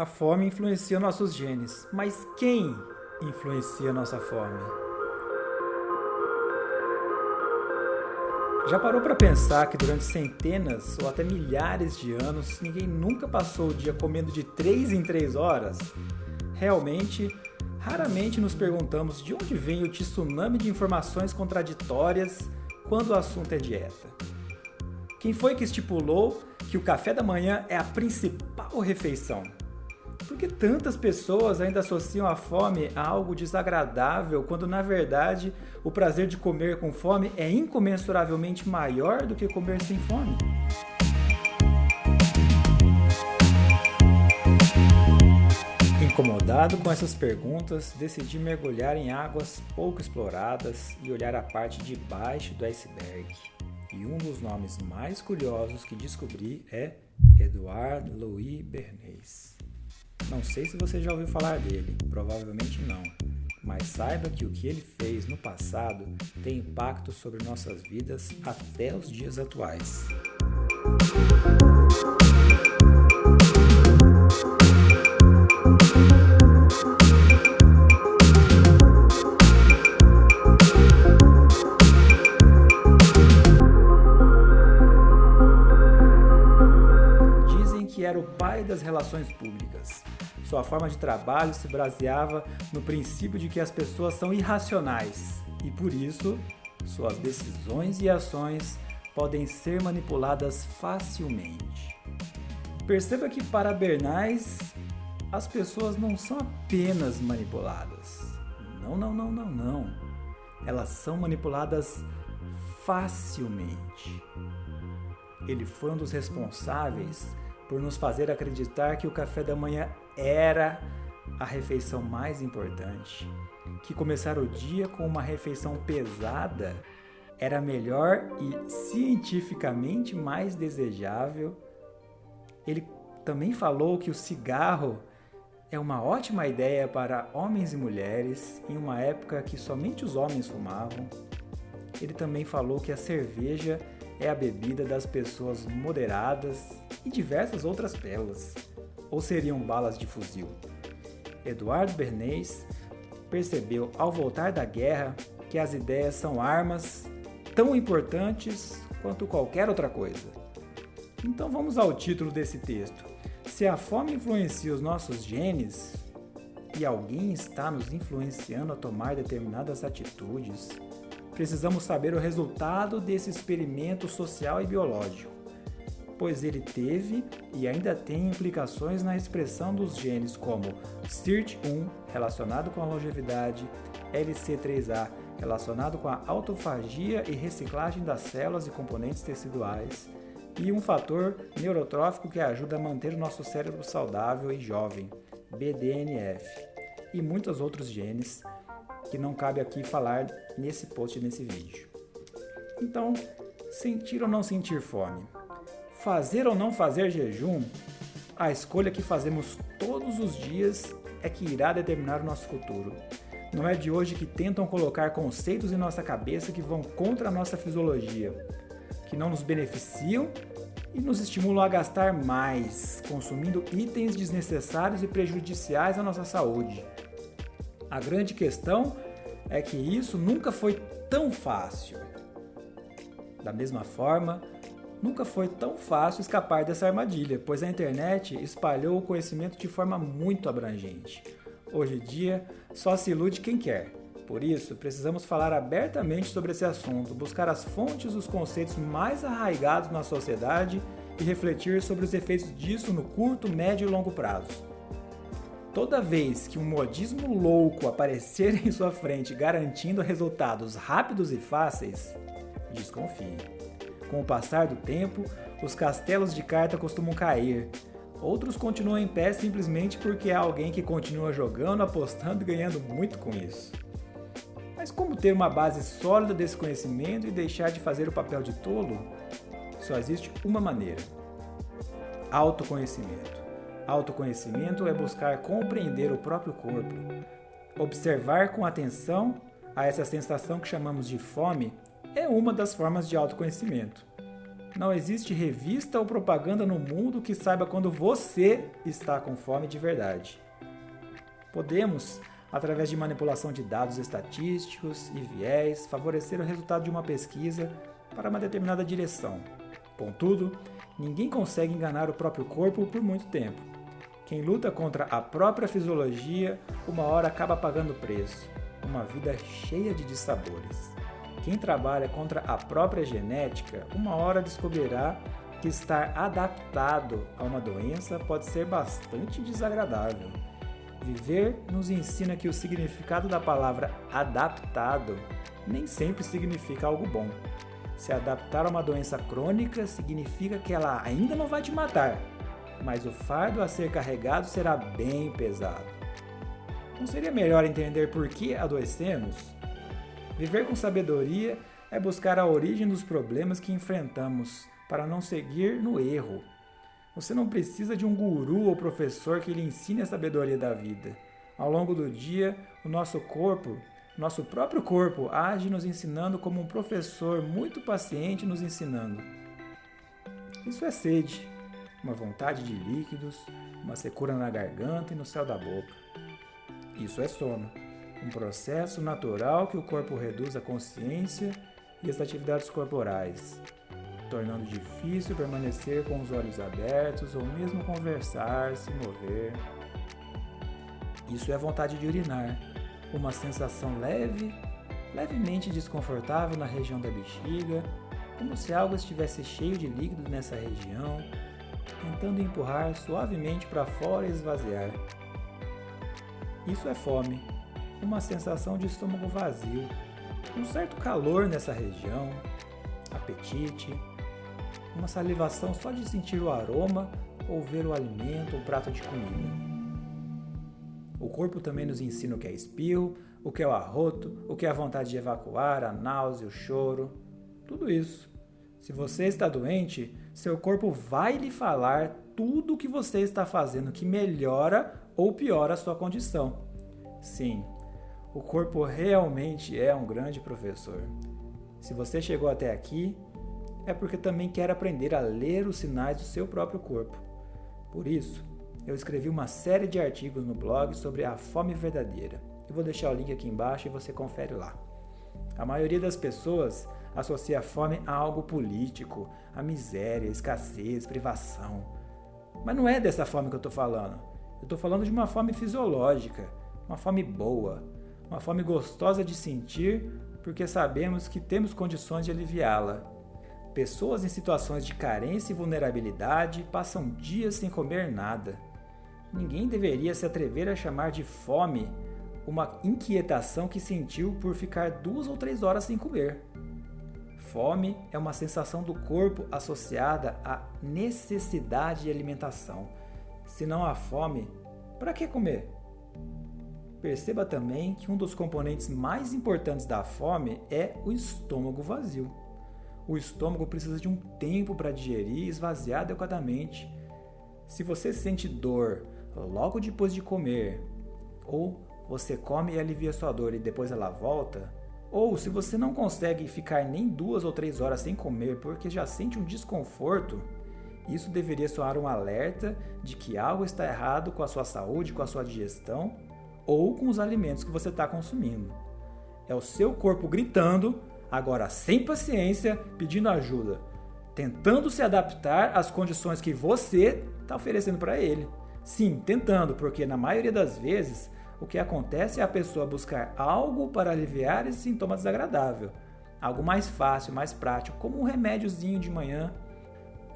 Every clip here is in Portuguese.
A fome influencia nossos genes, mas quem influencia nossa fome? Já parou para pensar que durante centenas ou até milhares de anos ninguém nunca passou o dia comendo de 3 em 3 horas? Realmente, raramente nos perguntamos de onde vem o tsunami de informações contraditórias quando o assunto é dieta. Quem foi que estipulou que o café da manhã é a principal refeição? Por que tantas pessoas ainda associam a fome a algo desagradável, quando na verdade o prazer de comer com fome é incomensuravelmente maior do que comer sem fome? Incomodado com essas perguntas, decidi mergulhar em águas pouco exploradas e olhar a parte de baixo do iceberg. E um dos nomes mais curiosos que descobri é Edouard Louis Bernays. Não sei se você já ouviu falar dele, provavelmente não, mas saiba que o que ele fez no passado tem impacto sobre nossas vidas até os dias atuais. Dizem que era o pai das relações públicas. Sua forma de trabalho se baseava no princípio de que as pessoas são irracionais e, por isso, suas decisões e ações podem ser manipuladas facilmente. Perceba que, para Bernays, as pessoas não são apenas manipuladas. Não. Elas são manipuladas facilmente. Ele foi um dos responsáveis por nos fazer acreditar que o café da manhã era a refeição mais importante, que começar o dia com uma refeição pesada era melhor e cientificamente mais desejável. Ele também falou que o cigarro é uma ótima ideia para homens e mulheres em uma época que somente os homens fumavam. Ele também falou que a cerveja é a bebida das pessoas moderadas e diversas outras pérolas, ou seriam balas de fuzil. Edouard Bernays percebeu ao voltar da guerra que as ideias são armas tão importantes quanto qualquer outra coisa. Então vamos ao título desse texto. Se a fome influencia os nossos genes e alguém está nos influenciando a tomar determinadas atitudes, precisamos saber o resultado desse experimento social e biológico, pois ele teve e ainda tem implicações na expressão dos genes como SIRT1, relacionado com a longevidade, LC3A, relacionado com a autofagia e reciclagem das células e componentes teciduais, e um fator neurotrófico que ajuda a manter o nosso cérebro saudável e jovem, BDNF, e muitos outros genes que não cabe aqui falar nesse post, nesse vídeo. Então, sentir ou não sentir fome? Fazer ou não fazer jejum? A escolha que fazemos todos os dias é que irá determinar o nosso futuro. Não é de hoje que tentam colocar conceitos em nossa cabeça que vão contra a nossa fisiologia, que não nos beneficiam e nos estimulam a gastar mais, consumindo itens desnecessários e prejudiciais à nossa saúde. A grande questão é que isso nunca foi tão fácil. Da mesma forma, nunca foi tão fácil escapar dessa armadilha, pois a internet espalhou o conhecimento de forma muito abrangente. Hoje em dia, só se ilude quem quer. Por isso, precisamos falar abertamente sobre esse assunto, buscar as fontes dos conceitos mais arraigados na sociedade e refletir sobre os efeitos disso no curto, médio e longo prazo. Toda vez que um modismo louco aparecer em sua frente garantindo resultados rápidos e fáceis, desconfie. Com o passar do tempo, os castelos de carta costumam cair. Outros continuam em pé simplesmente porque há alguém que continua jogando, apostando e ganhando muito com isso. Mas como ter uma base sólida desse conhecimento e deixar de fazer o papel de tolo? Só existe uma maneira: autoconhecimento. Autoconhecimento é buscar compreender o próprio corpo, observar com atenção a essa sensação que chamamos de fome é uma das formas de autoconhecimento. Não existe revista ou propaganda no mundo que saiba quando você está com fome de verdade. Podemos, através de manipulação de dados estatísticos e viés, favorecer o resultado de uma pesquisa para uma determinada direção. Contudo, ninguém consegue enganar o próprio corpo por muito tempo. Quem luta contra a própria fisiologia, uma hora acaba pagando o preço. Uma vida cheia de dissabores. Quem trabalha contra a própria genética, uma hora descobrirá que estar adaptado a uma doença pode ser bastante desagradável. Viver nos ensina que o significado da palavra adaptado nem sempre significa algo bom. Se adaptar a uma doença crônica significa que ela ainda não vai te matar, mas o fardo a ser carregado será bem pesado. Não seria melhor entender por que adoecemos? Viver com sabedoria é buscar a origem dos problemas que enfrentamos para não seguir no erro. Você não precisa de um guru ou professor que lhe ensine a sabedoria da vida. Ao longo do dia, o nosso próprio corpo, age nos ensinando como um professor muito paciente nos ensinando. Isso é sede, uma vontade de líquidos, uma secura na garganta e no céu da boca. Isso é sono, um processo natural que o corpo reduz a consciência e as atividades corporais, tornando difícil permanecer com os olhos abertos ou mesmo conversar, se mover. Isso é vontade de urinar, uma sensação levemente desconfortável na região da bexiga, como se algo estivesse cheio de líquido nessa região, tentando empurrar suavemente para fora e esvaziar. Isso é fome, uma sensação de estômago vazio, um certo calor nessa região, apetite, uma salivação só de sentir o aroma ou ver o alimento ou prato de comida. O corpo também nos ensina o que é espirro, o que é o arroto, o que é a vontade de evacuar, a náusea, o choro, tudo isso. Se você está doente, seu corpo vai lhe falar tudo o que você está fazendo que melhora ou piora a sua condição. Sim, o corpo realmente é um grande professor. Se você chegou até aqui, é porque também quer aprender a ler os sinais do seu próprio corpo. Por isso, eu escrevi uma série de artigos no blog sobre a fome verdadeira. Eu vou deixar o link aqui embaixo e você confere lá. A maioria das pessoas associa a fome a algo político, a miséria, escassez, privação. Mas não é dessa fome que eu estou falando. Eu estou falando de uma fome fisiológica, uma fome boa, uma fome gostosa de sentir porque sabemos que temos condições de aliviá-la. Pessoas em situações de carência e vulnerabilidade passam dias sem comer nada. Ninguém deveria se atrever a chamar de fome uma inquietação que sentiu por ficar 2 ou 3 horas sem comer. Fome é uma sensação do corpo associada à necessidade de alimentação. Se não há fome, para que comer? Perceba também que um dos componentes mais importantes da fome é o estômago vazio. O estômago precisa de um tempo para digerir e esvaziar adequadamente. Se você sente dor logo depois de comer, ou você come e alivia sua dor e depois ela volta, ou se você não consegue ficar nem 2 ou 3 horas sem comer porque já sente um desconforto, isso deveria soar um alerta de que algo está errado com a sua saúde, com a sua digestão ou com os alimentos que você está consumindo. É o seu corpo gritando, agora sem paciência, pedindo ajuda, tentando se adaptar às condições que você está oferecendo para ele. Sim, tentando, porque na maioria das vezes o que acontece é a pessoa buscar algo para aliviar esse sintoma desagradável. Algo mais fácil, mais prático, como um remédiozinho de manhã,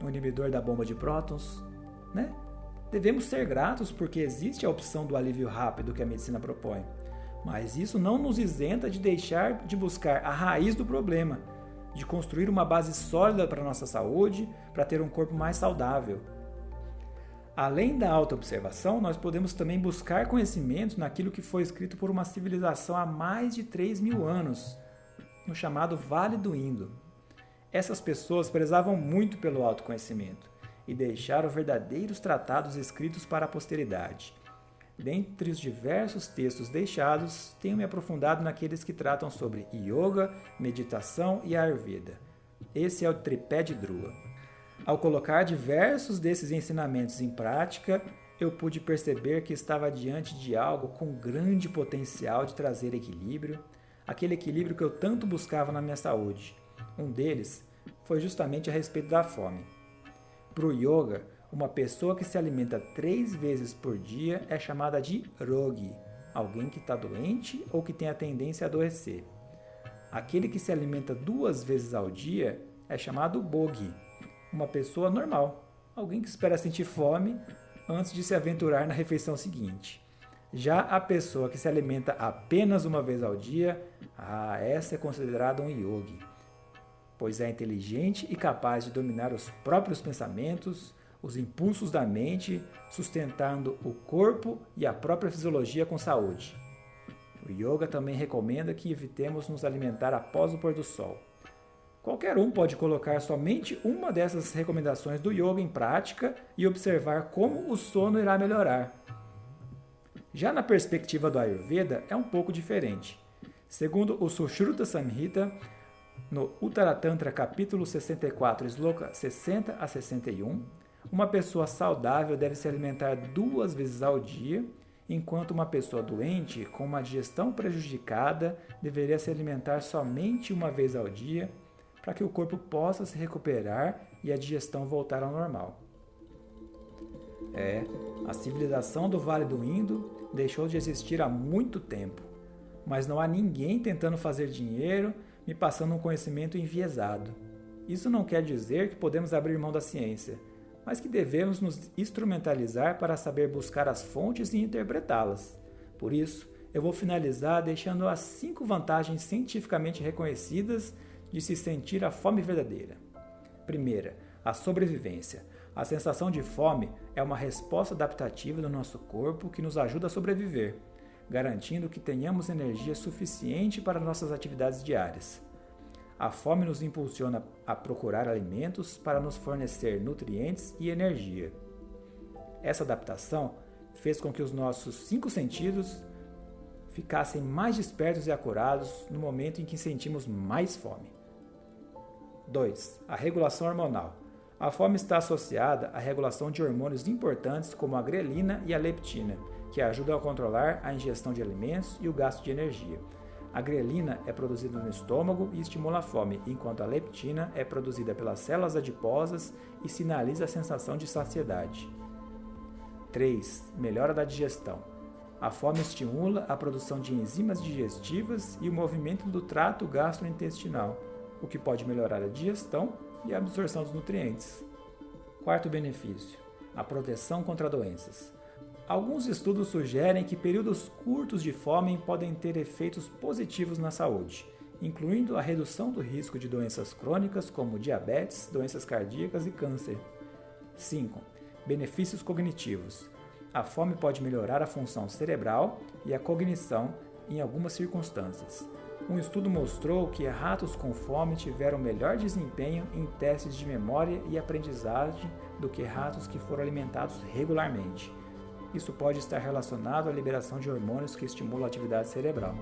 um inibidor da bomba de prótons, né? Devemos ser gratos porque existe a opção do alívio rápido que a medicina propõe. Mas isso não nos isenta de deixar de buscar a raiz do problema, de construir uma base sólida para a nossa saúde, para ter um corpo mais saudável. Além da autoobservação, nós podemos também buscar conhecimento naquilo que foi escrito por uma civilização há mais de 3.000 anos, no chamado Vale do Indo. Essas pessoas prezavam muito pelo autoconhecimento e deixaram verdadeiros tratados escritos para a posteridade. Dentre os diversos textos deixados, tenho me aprofundado naqueles que tratam sobre yoga, meditação e ayurveda. Esse é o tripé de Dhruva. Ao colocar diversos desses ensinamentos em prática, eu pude perceber que estava diante de algo com grande potencial de trazer equilíbrio, aquele equilíbrio que eu tanto buscava na minha saúde. Um deles foi justamente a respeito da fome. Para o yoga, uma pessoa que se alimenta 3 vezes por dia é chamada de rogi, alguém que está doente ou que tem a tendência a adoecer. Aquele que se alimenta 2 vezes ao dia é chamado bogi, uma pessoa normal, alguém que espera sentir fome antes de se aventurar na refeição seguinte. Já a pessoa que se alimenta apenas 1 vez ao dia, essa é considerada um yogi, pois é inteligente e capaz de dominar os próprios pensamentos, os impulsos da mente, sustentando o corpo e a própria fisiologia com saúde. O yoga também recomenda que evitemos nos alimentar após o pôr do sol. Qualquer um pode colocar somente uma dessas recomendações do yoga em prática e observar como o sono irá melhorar. Já na perspectiva do Ayurveda, é um pouco diferente. Segundo o Sushruta Samhita, no Uttara Tantra capítulo 64, sloka 60 a 61, uma pessoa saudável deve se alimentar 2 vezes ao dia, enquanto uma pessoa doente, com uma digestão prejudicada, deveria se alimentar somente 1 vez ao dia, para que o corpo possa se recuperar e a digestão voltar ao normal. A civilização do Vale do Indo deixou de existir há muito tempo, mas não há ninguém tentando fazer dinheiro me passando um conhecimento enviesado. Isso não quer dizer que podemos abrir mão da ciência, mas que devemos nos instrumentalizar para saber buscar as fontes e interpretá-las. Por isso, eu vou finalizar deixando as 5 vantagens cientificamente reconhecidas de se sentir a fome verdadeira. Primeira, a sobrevivência. A sensação de fome é uma resposta adaptativa do nosso corpo que nos ajuda a sobreviver, garantindo que tenhamos energia suficiente para nossas atividades diárias. A fome nos impulsiona a procurar alimentos para nos fornecer nutrientes e energia. Essa adaptação fez com que os nossos 5 sentidos ficassem mais despertos e acurados no momento em que sentimos mais fome. 2. A regulação hormonal. A fome está associada à regulação de hormônios importantes como a grelina e a leptina, que ajudam a controlar a ingestão de alimentos e o gasto de energia. A grelina é produzida no estômago e estimula a fome, enquanto a leptina é produzida pelas células adiposas e sinaliza a sensação de saciedade. 3. Melhora da digestão. A fome estimula a produção de enzimas digestivas e o movimento do trato gastrointestinal, o que pode melhorar a digestão e a absorção dos nutrientes. 4º benefício: a proteção contra doenças. Alguns estudos sugerem que períodos curtos de fome podem ter efeitos positivos na saúde, incluindo a redução do risco de doenças crônicas como diabetes, doenças cardíacas e câncer. 5. Benefícios cognitivos. A fome pode melhorar a função cerebral e a cognição em algumas circunstâncias. Um estudo mostrou que ratos com fome tiveram melhor desempenho em testes de memória e aprendizagem do que ratos que foram alimentados regularmente. Isso pode estar relacionado à liberação de hormônios que estimulam a atividade cerebral.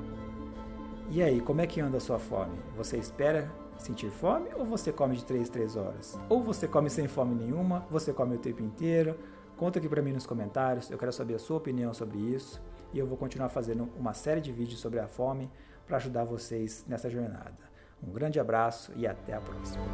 E aí, como é que anda a sua fome? Você espera sentir fome ou você come de 3 em 3 horas? Ou você come sem fome nenhuma, você come o tempo inteiro? Conta aqui para mim nos comentários, eu quero saber a sua opinião sobre isso e eu vou continuar fazendo uma série de vídeos sobre a fome para ajudar vocês nessa jornada. Um grande abraço e até a próxima.